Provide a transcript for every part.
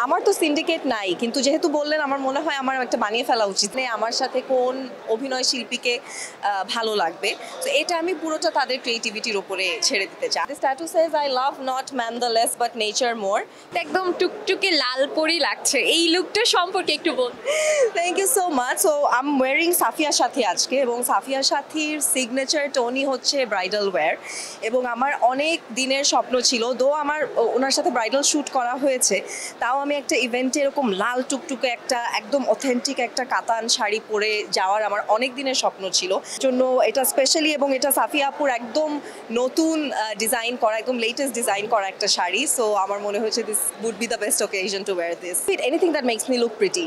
আমার তো সিন্ডিকেট নাই, কিন্তু যেহেতু বললেন আমার মনে হয় আমার একটা বানিয়ে ফেলা উচিত। আমার সাথে কোন অভিনয় শিল্পীকে ভালো লাগবে, তো এটা আমি পুরোটা তাদের ক্রিয়েটিভিটির উপরে ছেড়ে দিতে চাই। This tattoo says I love not man the less but nature more. একদম টুকটুকে লাল পরি লাগছে, এই লুকটা সম্পর্কে একটু বল। Thank you so much. So I am wearing Safia Sathi আজকে, এবং সাফিয়া সাথীর সিগনেচার টোনই হচ্ছে ব্রাইডাল ওয়্যার, এবং আমার অনেক দিনের স্বপ্ন ছিল, আমার ওনার সাথে ব্রাইডাল শ্যুট করা হয়েছে, তাও আমি একটা ইভেন্টে এরকম লাল টুকটুকে একটা একদম অথেন্টিক একটা কাতান শাড়ি পরে যাওয়ার আমার অনেক দিনের স্বপ্ন ছিল জন্য এটা স্পেশালি, এবং এটা সাফিয়া আপুর একদম নতুন ডিজাইন করা, একদম লেটেস্ট ডিজাইন করা একটা শাড়ি। সো আমার মনে হয়েছে this would be the best occasion to wear this. Anything that makes me look pretty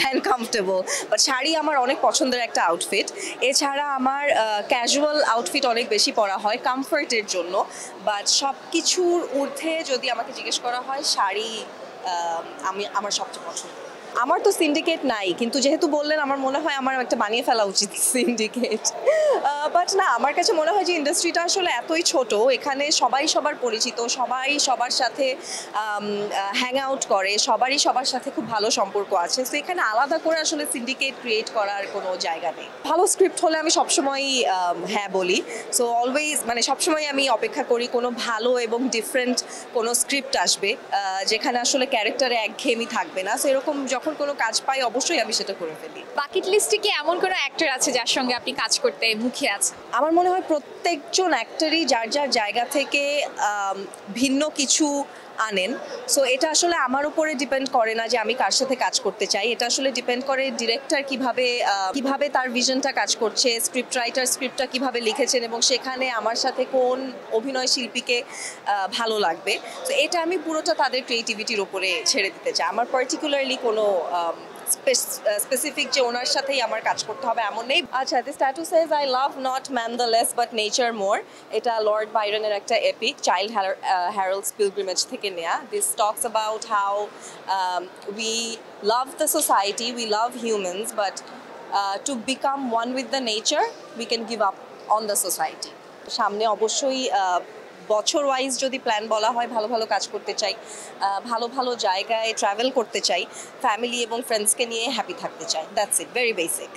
and comfortable, but sari আমার অনেক পছন্দের একটা আউটফিট। এছাড়া আমার ক্যাজুয়াল আউটফিট অনেক বেশি পরা হয় কমফোর্টের জন্য, বাট সব কিছুর ঊর্ধ্বে যদি আমাকে জিজ্ঞেস করা হয়, শাড়ি আমার সবচেয়ে পছন্দ। আমার তো সিন্ডিকেট নাই, কিন্তু যেহেতু বললেন আমার মনে হয় আমার একটা বানিয়ে ফেলা উচিত সিন্ডিকেট। বাট না, আমার কাছে মনে হয় যে ইন্ডাস্ট্রিটা আসলে এতই ছোট, এখানে সবাই সবার পরিচিত, সবাই সবার সাথে হ্যাং আউট করে, সবারই সবার সাথে খুব ভালো সম্পর্ক আছে। সো এখানে আলাদা করে আসলে সিন্ডিকেট ক্রিয়েট করার কোনো জায়গা নেই। ভালো স্ক্রিপ্ট হলে আমি সবসময়ই হ্যাঁ বলি। সো অলওয়েজ মানে সবসময় আমি অপেক্ষা করি কোনো ভালো এবং ডিফারেন্ট কোনো স্ক্রিপ্ট আসবে, যেখানে আসলে ক্যারেক্টারে একঘেয়েমি থাকবে না। সো এরকম যখন কোনো কাজ পাই অবশ্যই আমি সেটা করে ফেলি। বাকেট লিস্টে কি এমন কোনো অ্যাক্টর আছে যার সঙ্গে আপনি কাজ করতে মুখিয়ে আছেন? আমার মনে হয় প্রত্যেকজন অ্যাক্টরই যার যার জায়গা থেকে ভিন্ন কিছু আনেন। সো এটা আসলে আমার উপরে ডিপেন্ড করে না যে আমি কার সাথে কাজ করতে চাই, এটা আসলে ডিপেন্ড করে ডিরেক্টর কিভাবে তার ভিশনটা কাজ করছে, স্ক্রিপ্ট রাইটার স্ক্রিপ্টটা কিভাবে লিখেছেন, এবং সেখানে আমার সাথে কোন অভিনয় শিল্পীকে ভালো লাগবে। তো এটা আমি পুরোটা তাদের ক্রিয়েটিভিটির উপরে ছেড়ে দিতে চাই। আমার পার্টিকুলারলি কোনো স্পেসিফিক যে ওনার সাথেই আমার কাজ করতে হবে এমন নেই। আচ্ছা, this tattoo says I love not man the less but nature more. এটা লর্ড বাইরনের একটা এপিক, চাইল্ড হ্যারল্ডস পিলগ্রিমেজ থেকে নেয়া। This talks about how we love the society, we love humans, but to become one with the nature we can give up on the society. সামনে অবশ্যই বছর wise যদি plan বলা হয়, ভালো ভালো কাজ করতে চাই, ভালো ভালো জায়গায় ট্রাভেল করতে চাই, ফ্যামিলি এবং ফ্রেন্ডসকে নিয়ে হ্যাপি থাকতে চাই। That's it, very basic.